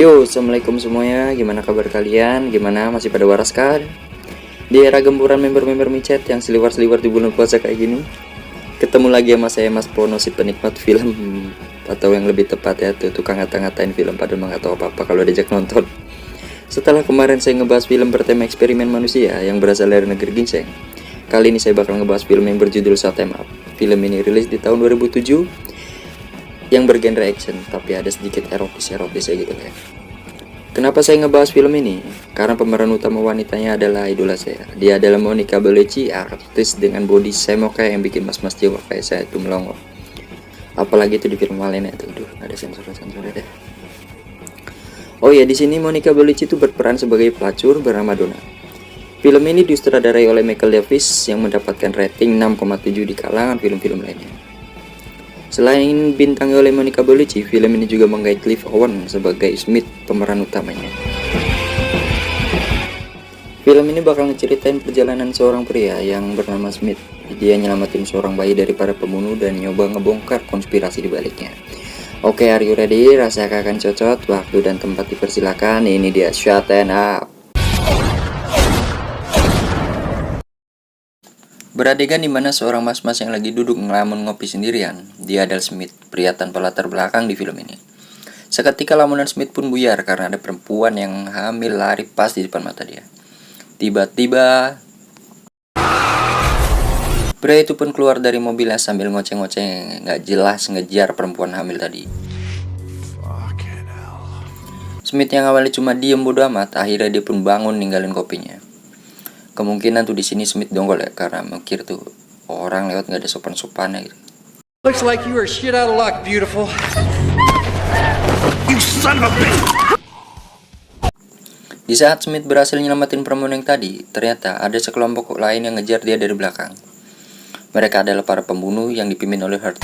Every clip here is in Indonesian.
Yo, assalamualaikum semuanya. Gimana kabar kalian? Gimana, masih pada waras kan? Di era gempuran member-member micet yang seliwar-seliwar di bulan puasa kayak gini, ketemu lagi sama saya Mas Pono, si penikmat film, atau yang lebih tepat ya tuh tukang ngata-ngatain film padahal nggak tahu apa-apa kalau diajak nonton. Setelah kemarin saya ngebahas film bertema eksperimen manusia yang berasal dari negeri ginseng, kali ini saya bakal ngebahas film yang berjudul Shut 'Em Up. Film ini rilis di tahun 2007 yang bergenre action, tapi ada sedikit erotis-erotisnya gitu ya. Kenapa saya ngebahas film ini? Karena pemeran utama wanitanya adalah idola saya. Dia adalah Monica Bellucci, artis dengan body semoga yang bikin mas-mas Jawa kayak saya itu melongo. Apalagi itu di film lainnya tuh, ada sensor-sensornya deh. Oh ya, di sini Monica Bellucci itu berperan sebagai pelacur bernama Donna. Film ini disutradarai oleh Michael Davis yang mendapatkan rating 6,7 di kalangan film-film lainnya. Selain bintangi oleh Monica Bellucci, film ini juga menggait Clive Owen sebagai Smith, pemeran utamanya. Film ini bakal ngeceritain perjalanan seorang pria yang bernama Smith. Dia nyelamatin seorang bayi dari para pembunuh dan nyoba ngebongkar konspirasi di baliknya. Oke, are you ready? Rasa akan cocok, waktu dan tempat dipersilakan. Ini dia Shut 'Em Up. Beradegan di mana seorang mas-mas yang lagi duduk ngelamun ngopi sendirian. Dia adalah Smith, pria tanpa latar belakang di film ini. Seketika lamunan Smith pun buyar karena ada perempuan yang hamil lari pas di depan mata dia. Tiba-tiba pria itu pun keluar dari mobilnya sambil ngoceh-ngoceh gak jelas ngejar perempuan hamil tadi. Smith yang awalnya cuma diem bodo amat, akhirnya dia pun bangun ninggalin kopinya. Kemungkinan tuh di sini Smith dongkol ya, karena mikir tuh orang lewat nggak ada sopan-sopannya gitu. Looks like you are shit out of luck, beautiful. You son of a bitch. Di saat Smith berhasil nyelamatin perempuan yang tadi, ternyata ada sekelompok lain yang ngejar dia dari belakang. Mereka adalah para pembunuh yang dipimpin oleh Hurt.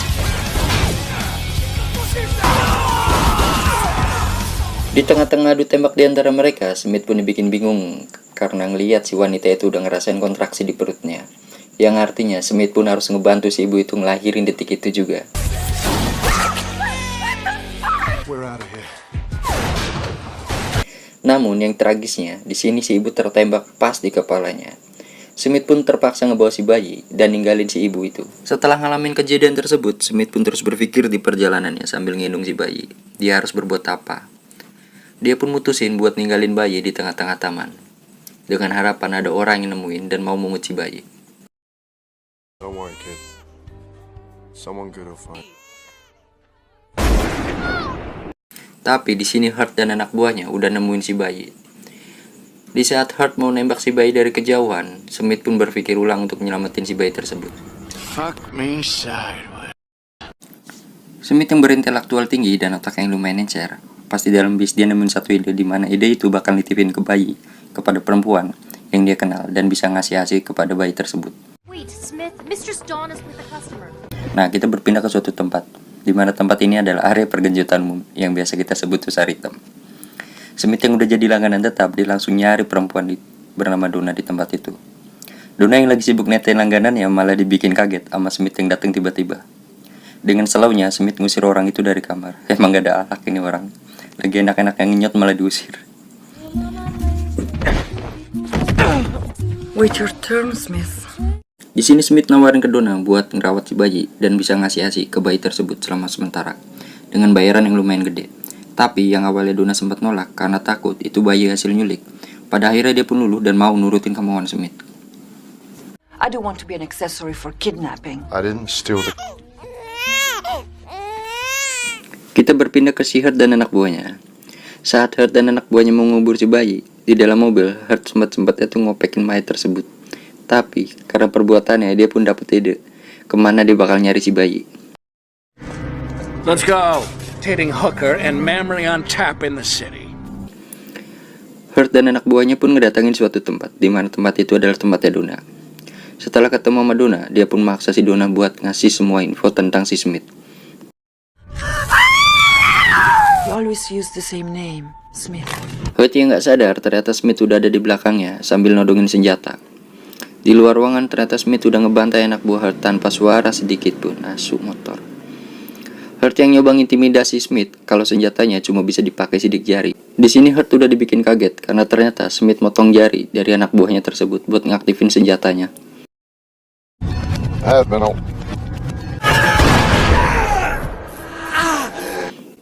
Di tengah-tengah adu tembak di antara mereka, Smith pun dibikin bingung karena ngelihat si wanita itu udah ngerasain kontraksi di perutnya. Yang artinya Smith pun harus ngebantu si ibu itu ngelahirin detik itu juga. Namun yang tragisnya, di sini si ibu tertembak pas di kepalanya. Smith pun terpaksa ngebawa si bayi dan ninggalin si ibu itu. Setelah ngalamin kejadian tersebut, Smith pun terus berpikir di perjalanannya sambil ngendong si bayi. Dia harus berbuat apa? Dia pun mutusin buat ninggalin bayi di tengah-tengah taman, dengan harapan ada orang yang nemuin dan mau memungut si bayi. Don't worry, kid. Someone good will find. Tapi di sini Hurt dan anak buahnya udah nemuin si bayi. Di saat Hurt mau nembak si bayi dari kejauhan, Smith pun berpikir ulang untuk nyelamatin si bayi tersebut. Fuck me sideways. Smith yang berintelektual tinggi dan otak yang lumayan encer, pasti dalam bis dia nemuin satu ide di mana ide itu bakal nitipin ke bayi kepada perempuan yang dia kenal dan bisa ngasih hasil kepada bayi tersebut. Wait, Smith, Mistress Dawn is with the customer. Nah, kita berpindah ke suatu tempat, di mana tempat ini adalah area pergenjutan umum yang biasa kita sebut Susar Hitam. Smith yang udah jadi langganan tetap, dia langsung nyari perempuan bernama Donna di tempat itu. Donna yang lagi sibuk netain langganan ya malah dibikin kaget sama Smith yang datang tiba-tiba. Dengan selaunya, Smith ngusir orang itu dari kamar. Emang gak ada akhlak ini orang. Lagi enak-enak yang ngenyot malah diusir. Wait your turn, Smith. Di sini Smith nawarin ke Donna buat ngerawat si bayi dan bisa ngasih ASI ke bayi tersebut selama sementara dengan bayaran yang lumayan gede. Tapi yang awalnya Donna sempat nolak karena takut itu bayi hasil nyulik. Pada akhirnya dia pun luluh dan mau nurutin kemauan Smith. I don't want to be an accessory for kidnapping. I didn't steal the. Kita berpindah ke si Hurt dan anak buahnya. Saat Hurt dan anak buahnya mau ngubur si bayi, di dalam mobil, Hurt sempat-sempatnya tuh ngopekin mayat tersebut. Tapi, karena perbuatannya, dia pun dapet ide kemana dia bakal nyari si bayi. Let's go. Hitting hooker and memory on tap in the city. Hurt dan anak buahnya pun ngedatangin suatu tempat, di mana tempat itu adalah tempatnya Donna. Setelah ketemu sama Donna, dia pun maksa si Donna buat ngasih semua info tentang si Smith. You always use the same name, Smith. Hurt yang gak sadar ternyata Smith udah ada di belakangnya sambil nodongin senjata. Di luar ruangan ternyata Smith udah ngebantai anak buah Hurt tanpa suara sedikit pun. Asu motor. Hurt yang nyoba intimidasi Smith kalau senjatanya cuma bisa dipakai sidik jari. Di sini Hurt udah dibikin kaget karena ternyata Smith motong jari dari anak buahnya tersebut buat ngaktifin senjatanya.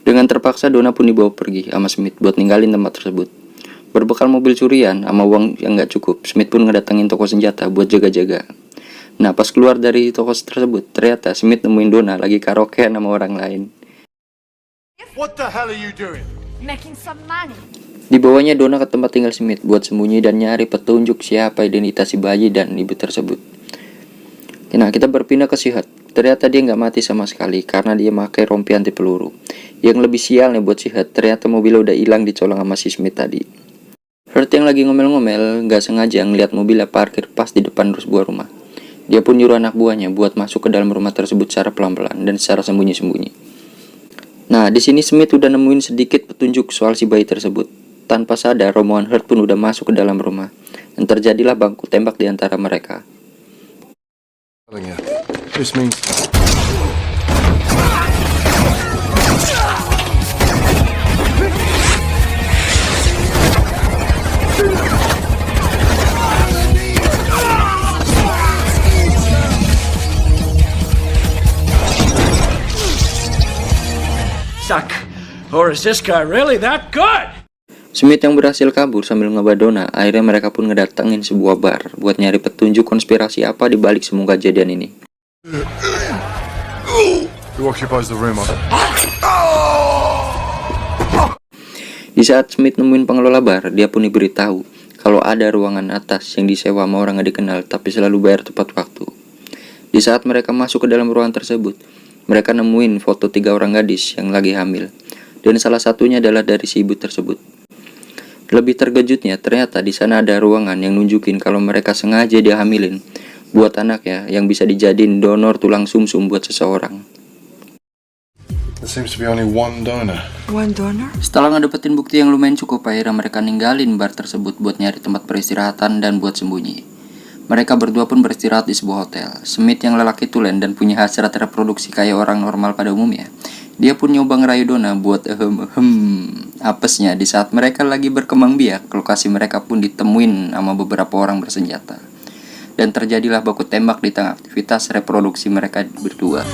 Dengan terpaksa Donna pun dibawa pergi sama Smith buat ninggalin tempat tersebut. Berbekal mobil curian sama uang yang gak cukup, Smith pun ngedatengin toko senjata buat jaga-jaga. Nah, pas keluar dari toko tersebut, ternyata Smith nemuin Donna lagi karaokean sama orang lain. What the hell are you doing? Making some money. Dibawanya Donna ke tempat tinggal Smith buat sembunyi dan nyari petunjuk siapa identitas si bayi dan ibu tersebut. Nah, kita berpindah ke si Hurt. Ternyata dia nggak mati sama sekali karena dia pakai rompi anti peluru. Yang lebih sialnya buat si Hurt, ternyata mobilnya udah hilang dicolong sama si Smith tadi. Hurt yang lagi ngomel-ngomel nggak sengaja ngeliat mobilnya parkir pas di depan sebuah rumah. Dia pun nyuruh anak buahnya buat masuk ke dalam rumah tersebut secara pelan-pelan dan secara sembunyi-sembunyi. Nah, di sini Smith udah nemuin sedikit petunjuk soal si bayi tersebut. Tanpa sadar, rombongan Hurt pun udah masuk ke dalam rumah. Dan terjadilah baku tembak di antara mereka. This means Suck. Or is this guy really that good? Smith yang berhasil kabur sambil ngebah Donna, akhirnya mereka pun ngedatengin sebuah bar buat nyari petunjuk konspirasi apa di balik semua kejadian ini. who occupies the room? Di saat Smith nemuin pengelola bar, dia pun diberitahu kalau ada ruangan atas yang disewa sama orang gak dikenal tapi selalu bayar tepat waktu. Di saat mereka masuk ke dalam ruangan tersebut, mereka nemuin foto 3 orang gadis yang lagi hamil, dan salah satunya adalah dari si ibu tersebut. Lebih terkejutnya, ternyata di sana ada ruangan yang nunjukin kalau mereka sengaja dihamilin buat anaknya yang bisa dijadiin donor tulang sumsum buat seseorang. There seems to be only one donor. One donor? Setelah ngedapetin bukti yang lumayan cukup, akhirnya mereka ninggalin bar tersebut buat nyari tempat peristirahatan dan buat sembunyi. Mereka berdua pun beristirahat di sebuah hotel. Smith yang lelaki tulen dan punya hasrat reproduksi kayak orang normal pada umumnya, dia pun nyoba ngerayu Donna buat apesnya. Di saat mereka lagi berkembang biak, lokasi mereka pun ditemuin sama beberapa orang bersenjata. Dan terjadilah baku tembak di tengah aktivitas reproduksi mereka berdua.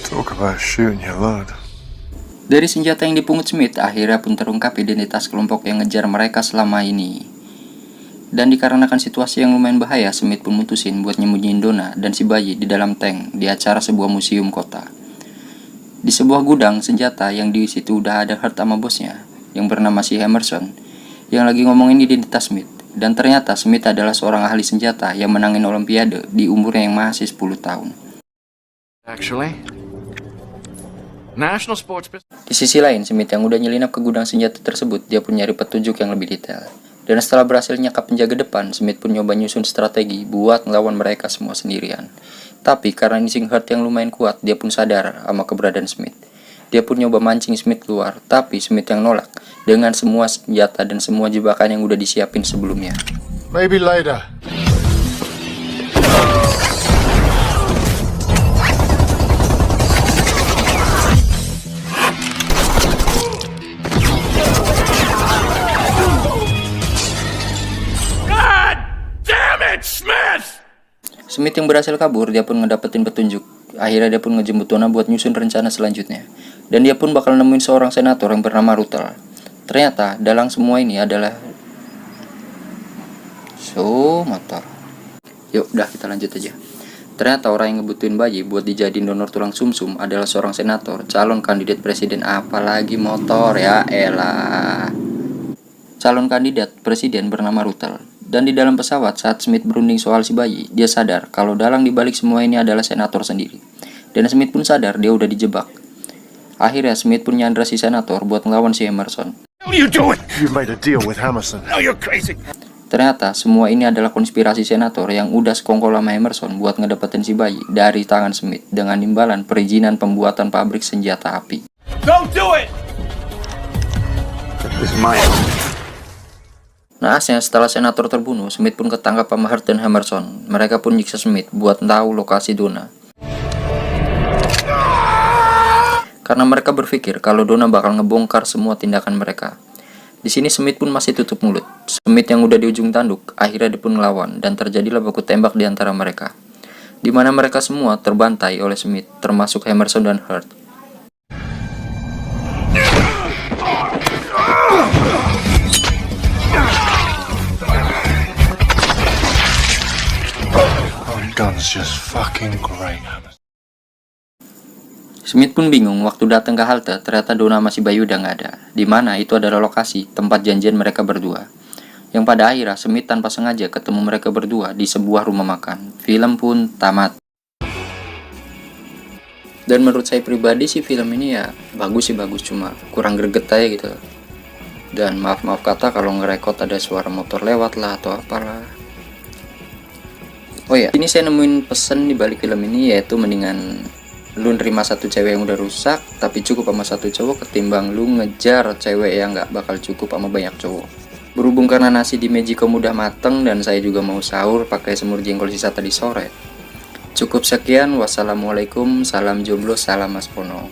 Talk about shooting your load. Dari senjata yang dipungut Smith, akhirnya pun terungkap identitas kelompok yang ngejar mereka selama ini. Dan dikarenakan situasi yang lumayan bahaya, Smith pun mutusin buat nyembunyiin Donna dan si bayi di dalam tank di acara sebuah museum kota. Di sebuah gudang senjata yang di situ udah ada Hurt sama bosnya yang bernama si Emerson yang lagi ngomongin identitas Smith. Dan ternyata Smith adalah seorang ahli senjata yang menangin olimpiade di umurnya yang masih 10 tahun. Actually, National Sports Business. Di sisi lain, Smith yang udah nyelinap ke gudang senjata tersebut, dia pun nyari petunjuk yang lebih detail. Dan setelah berhasil nyakap penjaga depan, Smith pun nyoba nyusun strategi buat ngelawan mereka semua sendirian. Tapi karena insting Hurt yang lumayan kuat, dia pun sadar sama keberadaan Smith. Dia pun nyoba mancing Smith keluar, tapi Smith yang nolak dengan semua senjata dan semua jebakan yang udah disiapin sebelumnya. Maybe later. God damn it, Smith! Smith yang berhasil kabur, dia pun ngedapetin petunjuk. Akhirnya dia pun ngejemput Donna buat nyusun rencana selanjutnya. Dan dia pun bakal nemuin seorang senator yang bernama Rutel. Ternyata dalam semua ini adalah motor. Yuk, udah kita lanjut aja. Ternyata orang yang ngebutuhin bayi buat dijadiin donor tulang sumsum adalah seorang senator, calon kandidat presiden, apalagi motor, ya elah. Calon kandidat presiden bernama Rutel. Dan di dalam pesawat saat Smith berunding soal si bayi, dia sadar kalau dalang dibalik semua ini adalah senator sendiri. Dan Smith pun sadar dia udah dijebak. Akhirnya Smith pun nyandra si senator buat ngelawan si Emerson. What are you doing? You made a deal with Hammerson. No, you're crazy. Ternyata semua ini adalah konspirasi senator yang udah sekongkol sama Emerson buat ngedapetin si bayi dari tangan Smith dengan imbalan perizinan pembuatan pabrik senjata api. Don't do it! It's mine. Naasnya setelah senator terbunuh, Smith pun ketangkap sama Hurt dan Emerson. Mereka pun nyiksa Smith buat tahu lokasi Donna. Karena mereka berpikir kalau Donna bakal ngebongkar semua tindakan mereka. Di sini Smith pun masih tutup mulut. Smith yang udah di ujung tanduk, akhirnya dia pun ngelawan dan terjadilah baku tembak di antara mereka. Di mana mereka semua terbantai oleh Smith, termasuk Emerson dan Hurt. Gun's just fucking great. Smith pun bingung waktu datang ke halte, ternyata Donna masih bayi udah nggak ada. Di mana itu adalah lokasi tempat janjian mereka berdua. Yang pada akhirnya Smith tanpa sengaja ketemu mereka berdua di sebuah rumah makan. Film pun tamat. Dan menurut saya pribadi sih film ini ya bagus, cuma kurang greget aja gitu. Dan maaf kata kalau ngerekod ada suara motor lewat lah atau apalah. Oh ya, ini saya nemuin pesan di balik film ini, yaitu mendingan lu nerima satu cewek yang udah rusak tapi cukup sama satu cowok ketimbang lu ngejar cewek yang gak bakal cukup sama banyak cowok. Berhubung karena nasi di Magicom udah mateng dan saya juga mau sahur pakai semur jengkol sisa tadi sore. Cukup sekian, wassalamualaikum, salam jomblo, salam Mas Pono.